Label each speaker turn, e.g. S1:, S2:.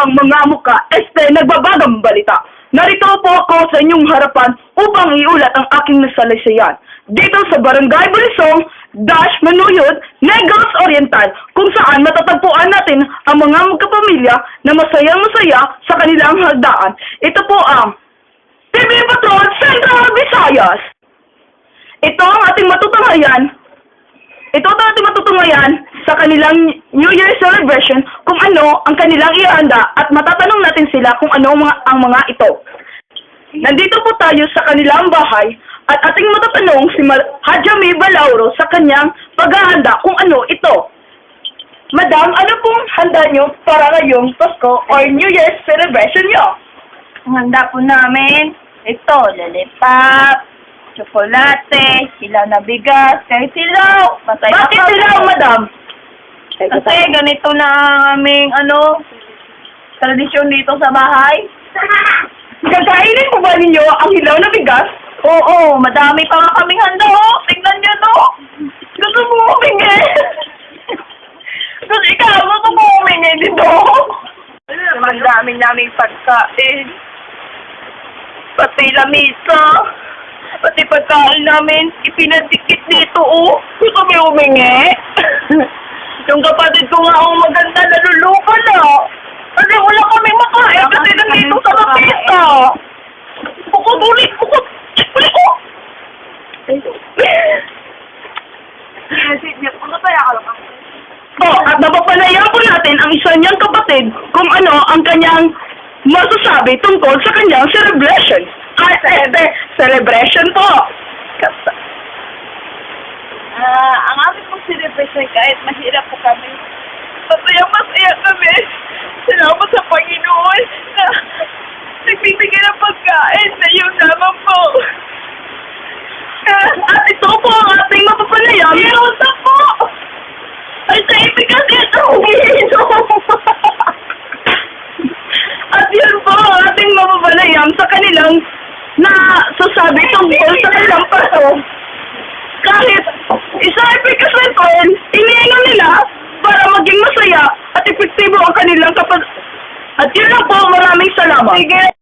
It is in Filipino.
S1: kanilang mga muka, nagbabagang balita. Narito po ako sa inyong harapan upang iulat ang aking nasalaysayan. Dito sa Barangay Bulisong, Manuyod, Negros Oriental, kung saan matatagpuan natin ang mga magkapamilya na masayang-masaya sa kanilang hagdaan. Ito po ang TV Patrol Central Visayas. Ito ang ating matutungayan sa kanilang New Year celebration kung ano ang kanilang ihanda at matatanong natin sila kung ano ang mga ito. Nandito po tayo sa kanilang bahay at ating matatanong si Hajami Balauro sa kanyang paghahanda kung ano ito. Madam, ano pong handa nyo para ngayong Pasko or New Year's celebration nyo?
S2: Ang handa po namin, ito, lollipop, tsokolate, silaw na bigas, kahit silaw.
S1: Bakit silaw, madam?
S2: Kasi ganito na ang aming, tradisyon dito sa bahay.
S1: Kakainin po ba ninyo ang hilaw na bigas?
S2: Oo, madami pa nga kaming handa, oh. Tignan nyo, no? Gusto mo humingi? Gusto ikaw, gusto mo humingi dito? Ang daming pagkain. Pati lamisa. Pati pagkain namin, ipinadikit dito, oh. Gusto mo humingi? Yung kapatid ko nga ang maganda, naluluka na. Kasi wala kami makain kasi nandito sa lamisa. Ulit ko.
S1: At napapalayan po natin ang isa niyang kapatid kung ano ang kanyang masasabi tungkol sa kanyang celebration. Celebration po.
S2: Ang aming pong celebration kahit mahirap po kami, masaya kami. Salamat sa Panginoon na nagbibigay ng pagkain sa iyo naman po.
S1: At ito po ang ating mapapalayam.
S2: Iyosa po! Ay, sa ibig kasi ito,
S1: At yun po ang ating mapapalayam sa kanilang sasabi tungkol sa kanilang paso. Kahit isang epikasentol, iniingon nila para maging masaya at epektibo ang kanilang At yun lang po, maraming salamat.
S2: Sige.